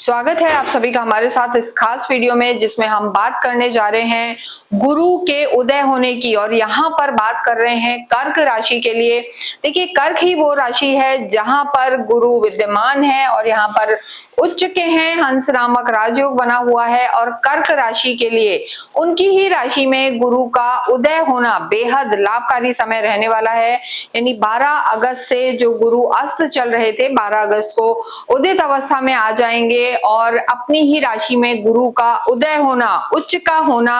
स्वागत है आप सभी का हमारे साथ इस खास वीडियो में, जिसमें हम बात करने जा रहे हैं गुरु के उदय होने की। और यहाँ पर बात कर रहे हैं कर्क राशि के लिए। देखिए, कर्क ही वो राशि है जहां पर गुरु विद्यमान है और यहाँ पर उच्च के हैं, हंस नामक राजयोग बना हुआ है। और कर्क राशि के लिए उनकी ही राशि में गुरु का उदय होना बेहद लाभकारी समय रहने वाला है। यानी 12 अगस्त से जो गुरु अस्त चल रहे थे, 12 अगस्त को उदित अवस्था में आ जाएंगे और अपनी ही राशि में गुरु का उदय होना, उच्च का होना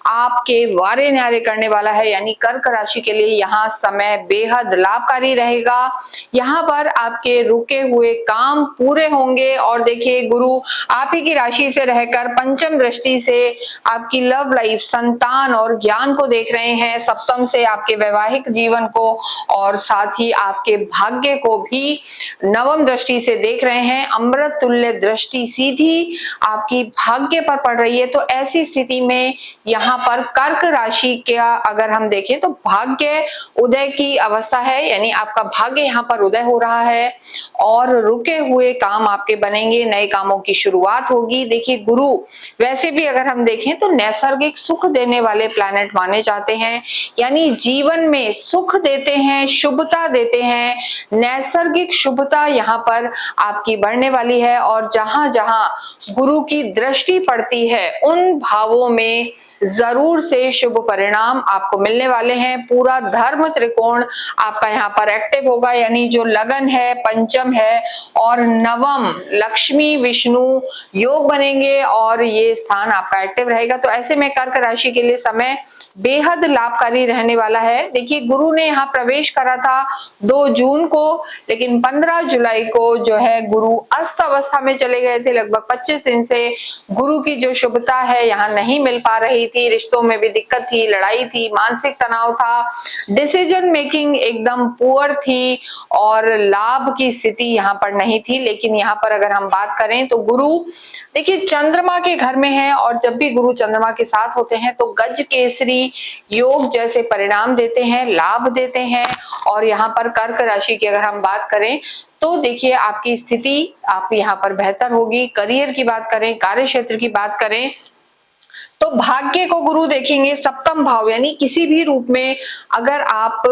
आपके वारे न्यारे करने वाला है। यानी कर्क राशि के लिए यहाँ समय बेहद लाभकारी रहेगा। यहाँ पर आपके रुके हुए काम पूरे होंगे। और देखिए, गुरु आप ही की राशि से रहकर पंचम दृष्टि से आपकी लव लाइफ, संतान और ज्ञान को देख रहे हैं, सप्तम से आपके वैवाहिक जीवन को और साथ ही आपके भाग्य को भी नवम दृष्टि से देख रहे हैं। अमृत तुल्य दृष्टि सीधी आपकी भाग्य पर पड़ रही है। तो ऐसी स्थिति में यहाँ पर कर्क राशि का अगर हम देखें तो भाग्य उदय की अवस्था है। यानी आपका भाग्य यहाँ पर उदय हो रहा है और रुके हुए काम आपके बनेंगे, नए कामों की शुरुआत होगी। देखिए, गुरु वैसे भी अगर हम देखें तो नैसर्गिक सुख देने वाले प्लैनेट माने जाते हैं। यानी जीवन में सुख देते हैं, शुभता देते हैं, नैसर्गिक शुभता यहाँ पर आपकी बढ़ने वाली है। और जहां जहां गुरु की दृष्टि पड़ती है उन भावों में जरूर से शुभ परिणाम आपको मिलने वाले हैं। पूरा धर्म त्रिकोण आपका यहाँ पर एक्टिव होगा। यानी जो लगन है, पंचम है और नवम लक्ष्मी विष्णु योग बनेंगे और ये स्थान आपका एक्टिव रहेगा। तो ऐसे में कर्क राशि के लिए समय बेहद लाभकारी रहने वाला है। देखिए, गुरु ने यहाँ प्रवेश करा था 2 जून को, लेकिन 15 जुलाई को जो है गुरु अस्त अवस्था में चले गए थे। लगभग 25 दिन से गुरु की जो शुभता है यहाँ नहीं मिल पा रही थी। रिश्तों में भी दिक्कत थी, लड़ाई थी, मानसिक तनाव था, डिसीजन मेकिंग एकदम पुअर थी और लाभ की स्थिति यहाँ पर नहीं थी। लेकिन यहाँ पर अगर हम बात करें तो गुरु देखिए चंद्रमा के घर में है और जब भी गुरु चंद्रमा के साथ होते हैं तो गज केसरी योग जैसे परिणाम देते हैं, लाभ देते हैं। और यहाँ पर कर्क राशि की अगर हम बात करें तो देखिए आपकी स्थिति आप यहाँ पर बेहतर होगी। करियर की बात करें, कार्य क्षेत्र की बात करें तो भाग्य को गुरु देखेंगे सप्तम भाव। यानी किसी भी रूप में अगर आप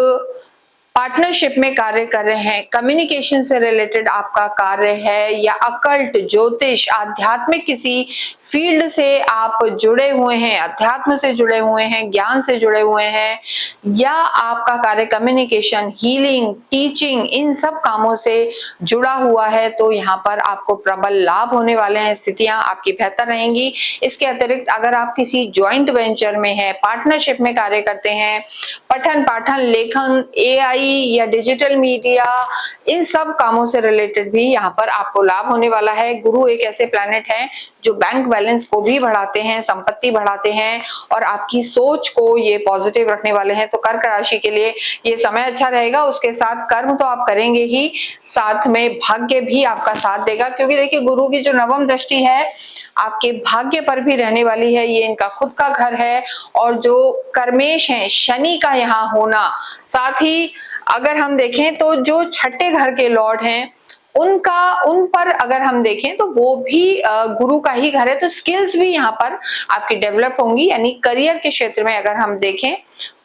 पार्टनरशिप में कार्य कर रहे हैं, कम्युनिकेशन से रिलेटेड आपका कार्य है या अकल्ट, ज्योतिष, आध्यात्मिक किसी फील्ड से आप जुड़े हुए हैं, अध्यात्म से जुड़े हुए हैं, ज्ञान से जुड़े हुए हैं, या आपका कार्य कम्युनिकेशन, हीलिंग, टीचिंग, इन सब कामों से जुड़ा हुआ है तो यहाँ पर आपको प्रबल लाभ होने वाले हैं, स्थितियां आपकी बेहतर रहेंगी। इसके अतिरिक्त अगर आप किसी ज्वाइंट वेंचर में है, पार्टनरशिप में कार्य करते हैं, पठन पाठन, लेखन, AI या डिजिटल मीडिया, इन सब कामों से रिलेटेड भी यहाँ पर आपको लाभ होने वाला है। गुरु एक ऐसे प्लैनेट है जो बैंक बैलेंस को भी बढ़ाते हैं, संपत्ति बढ़ाते हैं और आपकी सोच को ये पॉजिटिव रखने वाले हैं। तो कर्क राशि के लिए ये समय अच्छा रहेगा। उसके साथ कर्म तो आप करेंगे ही, साथ में भाग्य भी आपका साथ देगा, क्योंकि देखिए गुरु की जो नवम दृष्टि है आपके भाग्य पर भी रहने वाली है। ये इनका खुद का घर है और जो कर्मेश है शनि का यहाँ होना, साथ ही अगर हम देखें तो जो छठे घर के लॉर्ड हैं उन पर अगर हम देखें तो वो भी गुरु का ही घर है। तो स्किल्स भी यहाँ पर आपकी डेवलप होंगी। यानी करियर के क्षेत्र में अगर हम देखें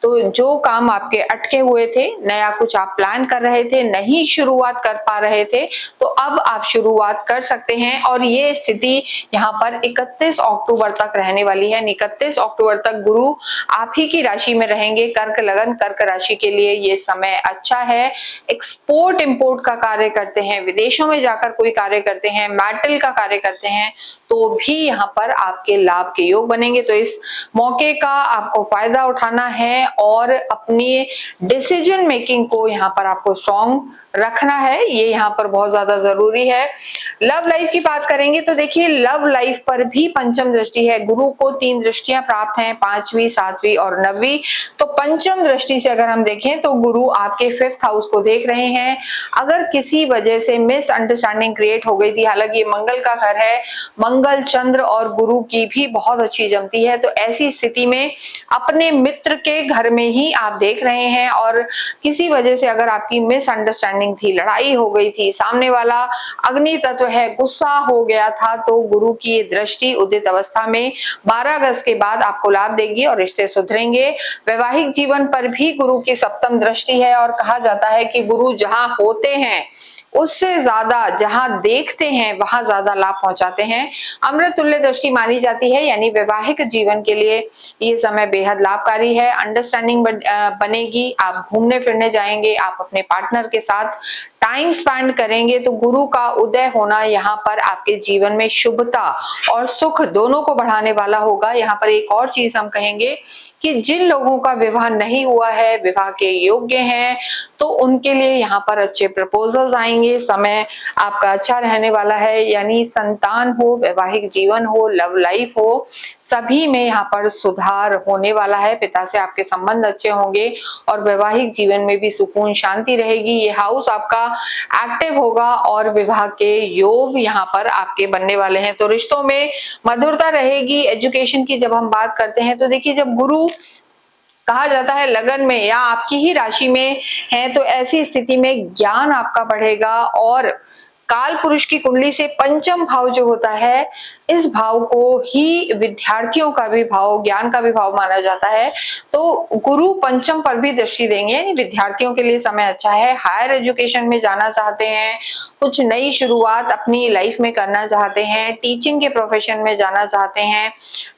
तो जो काम आपके अटके हुए थे, नया कुछ आप प्लान कर रहे थे, नहीं शुरुआत कर पा रहे थे, तो अब आप शुरुआत कर सकते हैं। और ये स्थिति यहाँ पर 31 अक्टूबर तक रहने वाली है। 31 अक्टूबर तक गुरु आप ही की राशि में रहेंगे। कर्क लगन, कर्क राशि के लिए ये समय अच्छा है। एक्सपोर्ट इंपोर्ट का कार्य करते हैं, विदेशों में जाकर कोई कार्य करते हैं, मेटल का कार्य करते हैं, तो भी यहाँ पर आपके लाभ के योग बनेंगे। तो इस मौके का आपको फायदा उठाना है और अपनी डिसीजन मेकिंग को यहाँ पर आपको स्ट्रॉन्ग रखना है, ये यहाँ पर बहुत ज्यादा जरूरी है। लव लाइफ की बात करेंगे तो देखिए लव लाइफ पर भी पंचम दृष्टि है। गुरु को 3 दृष्टियां प्राप्त हैं, 5वीं, 7वीं और 9वीं। तो पंचम दृष्टि से अगर हम देखें तो गुरु आपके 5th हाउस को देख रहे हैं। अगर किसी वजह से मिसअंडरस्टैंडिंग क्रिएट हो गई थी, हालांकि ये मंगल का घर है, मंगल, चंद्र और गुरु की भी बहुत अच्छी जमती है, तो ऐसी स्थिति में अपने मित्र के घर में ही आप देख रहे हैं और किसी वजह से अगर आपकी मिसअंडरस्टैंडिंग थी, लड़ाई हो गई थी, सामने वाला अग्नि तत्व है, गुस्सा हो गया था, तो गुरु की ये दृष्टि उदित अवस्था में 12 अगस्त के बाद आपको लाभ देगी और रिश्ते सुधरेंगे। वैवाहिक जीवन पर भी गुरु की सप्तम दृष्टि है और कहा जाता है कि गुरु जहां होते हैं उससे ज्यादा जहां देखते हैं वहां ज्यादा लाभ पहुंचाते हैं। अमृत तुल्य दृष्टि मानी जाती है, यानी वैवाहिक जीवन के लिए ये समय बेहद लाभकारी है। अंडरस्टैंडिंग बनेगी, आप घूमने फिरने जाएंगे, आप अपने पार्टनर के साथ टाइम स्पेंड करेंगे, तो गुरु का उदय होना यहाँ पर आपके जीवन में शुभता और सुख दोनों को बढ़ाने वाला होगा। यहाँ पर एक और चीज हम कहेंगे कि जिन लोगों का विवाह नहीं हुआ है, विवाह के योग्य हैं, तो उनके लिए यहाँ पर अच्छे प्रपोजल्स आएंगे। समय आपका अच्छा रहने वाला है, यानी संतान हो, वैवाहिक जीवन हो, लव लाइफ हो, सभी में यहाँ पर सुधार होने वाला है। पिता से आपके संबंध अच्छे होंगे और वैवाहिक जीवन में भी सुकून शांति रहेगी। ये हाउस आपका एक्टिव होगा और विवाह के योग यहाँ पर आपके बनने वाले हैं। तो रिश्तों में मधुरता रहेगी। एजुकेशन की जब हम बात करते हैं तो देखिए, जब गुरु कहा जाता है लगन में या आपकी ही राशि में है, तो ऐसी स्थिति में ज्ञान आपका बढ़ेगा और काल पुरुष की कुंडली से पंचम भाव जो होता है, इस भाव को ही विद्यार्थियों का भी भाव, ज्ञान का भी भाव माना जाता है। तो गुरु पंचम पर भी दृष्टि देंगे, यानी विद्यार्थियों के लिए समय अच्छा है। हायर एजुकेशन में जाना चाहते हैं, कुछ नई शुरुआत अपनी लाइफ में करना चाहते हैं, टीचिंग के प्रोफेशन में जाना चाहते हैं,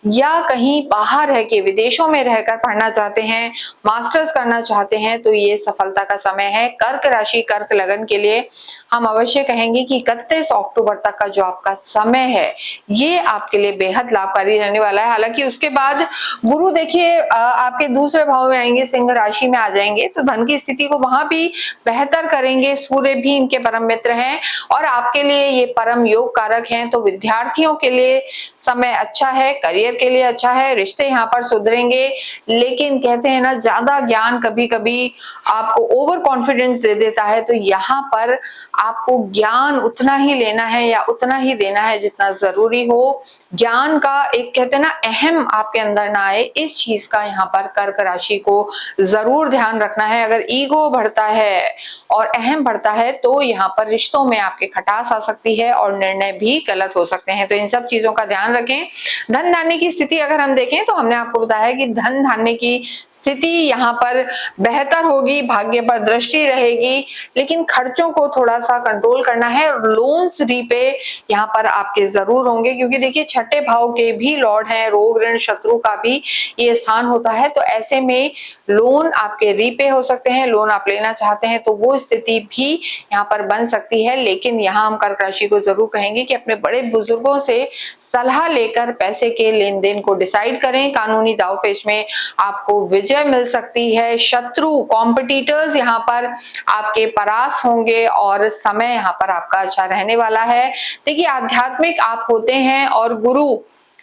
या कहीं बाहर रह के विदेशों में रहकर पढ़ना चाहते हैं, मास्टर्स करना चाहते हैं, तो ये सफलता का समय है। कर्क राशि, कर्क लगन के लिए हम अवश्य कहेंगे कि 31 अक्टूबर तक का जो आपका समय है, ये आपके लिए बेहद लाभकारी रहने वाला है। हालांकि उसके बाद गुरु देखिए आपके दूसरे भाव में आएंगे, सिंह राशि में आ जाएंगे, तो धन की स्थिति को वहां भी बेहतर करेंगे। सूर्य भी इनके परम मित्र हैं और आपके लिए ये परम योग कारक हैं। तो विद्यार्थियों के लिए समय अच्छा है, करियर के लिए अच्छा है, रिश्ते यहाँ पर सुधरेंगे। लेकिन कहते हैं ना, ज्यादा ज्ञान कभी कभी आपको ओवर कॉन्फिडेंस दे देता है, तो यहाँ पर आपको ज्ञान उतना ही लेना है या उतना ही देना है जितना जरूरी हो। ज्ञान का एक कहते हैं ना अहम आपके अंदर ना आए, इस चीज का यहाँ पर कर्क राशि को जरूर ध्यान रखना है। अगर ईगो बढ़ता है और अहम बढ़ता है तो यहाँ पर रिश्तों में आपके खटास आ सकती है और निर्णय भी गलत हो सकते हैं। तो इन सब चीजों का ध्यान रखें। धन धान्य की स्थिति अगर हम देखें तो हमने आपको बताया कि धन धान्य की स्थिति यहाँ पर बेहतर होगी, भाग्य पर दृष्टि रहेगी, लेकिन खर्चों को थोड़ा सा कंट्रोल करना है। लोन्स रीपे यहाँ पर आपके जरूर होंगे, क्योंकि देखिए छठे भाव के भी लॉर्ड हैं, रोग ऋण शत्रु का भी ये स्थान होता है। तो ऐसे में लोन आपके रीपे हो सकते हैं, लोन आप लेना चाहते हैं तो वो स्थिति भी यहाँ पर बन सकती है। लेकिन यहाँ हम कर्क राशि को जरूर कहेंगे कि अपने बड़े बुजुर्गों से सलाह लेकर पैसे के लेन देन को डिसाइड करें। कानूनी दांवपेच में आपको विजय मिल सकती है। शत्रु कॉम्पिटिटर्स यहाँ पर आपके परास होंगे और समय यहाँ पर आपका अच्छा रहने वाला है। देखिए आध्यात्मिक आप होते हैं और गुरु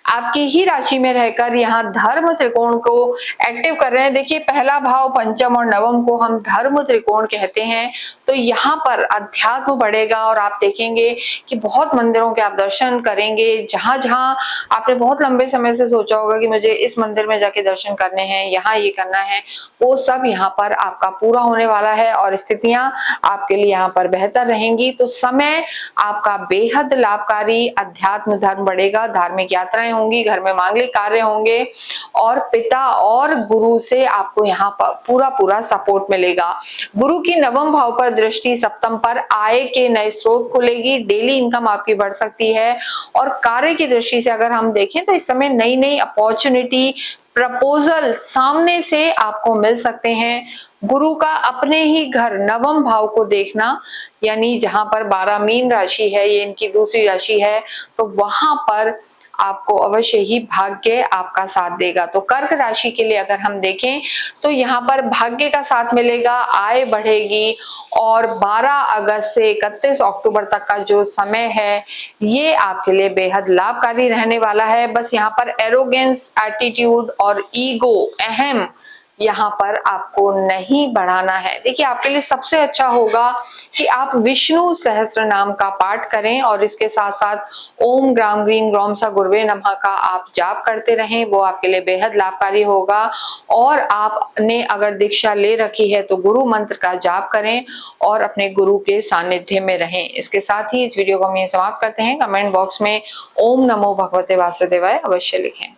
आपकी ही राशि में रहकर यहाँ धर्म त्रिकोण को एक्टिव कर रहे हैं। देखिए पहला भाव, पंचम और नवम को हम धर्म त्रिकोण कहते हैं। तो यहाँ पर अध्यात्म बढ़ेगा और आप देखेंगे कि बहुत मंदिरों के आप दर्शन करेंगे। जहां जहां आपने बहुत लंबे समय से सोचा होगा कि मुझे इस मंदिर में जाके दर्शन करने हैं, यहाँ ये करना है, वो सब यहाँ पर आपका पूरा होने वाला है और स्थितियां आपके लिए यहाँ पर बेहतर रहेंगी। तो समय आपका बेहद लाभकारी, अध्यात्म धर्म बढ़ेगा, धार्मिक यात्राएं होंगी, घर में मांगलिक कार्य होंगे और पिता और गुरु से आपको यहाँ पर पूरा पूरा सपोर्ट मिलेगा। गुरु की नवम भाव पर दृष्टि, सप्तम पर आय के नए स्रोत खुलेगी, डेली इनकम आपकी बढ़ सकती है। और कार्य की दृष्टि से अगर हम देखें तो इस समय नई नई अपॉर्चुनिटी, प्रपोजल सामने से आपको मिल सकते हैं। गुरु का अपने ही घर नवम भाव को देखना, यानी जहां पर 12 मीन राशि है, ये इनकी दूसरी राशि है, तो वहां पर आपको अवश्य ही भाग्य आपका साथ देगा। तो कर्क राशि के लिए अगर हम देखें तो यहाँ पर भाग्य का साथ मिलेगा, आय बढ़ेगी और 12 अगस्त से 31 अक्टूबर तक का जो समय है ये आपके लिए बेहद लाभकारी रहने वाला है। बस यहाँ पर एरोगेंस, एटीट्यूड और ईगो, अहम यहाँ पर आपको नहीं बढ़ाना है। देखिए आपके लिए सबसे अच्छा होगा कि आप विष्णु सहस्त्र नाम का पाठ करें और इसके साथ साथ ओम ग्राम ग्रीम ग्रौम सा गुरुवे नमः का आप जाप करते रहें, वो आपके लिए बेहद लाभकारी होगा। और आपने अगर दीक्षा ले रखी है तो गुरु मंत्र का जाप करें और अपने गुरु के सानिध्य में रहें। इसके साथ ही इस वीडियो को हम यहीं समाप्त करते हैं। कमेंट बॉक्स में ओम नमो भगवते वासुदेवाय अवश्य लिखें।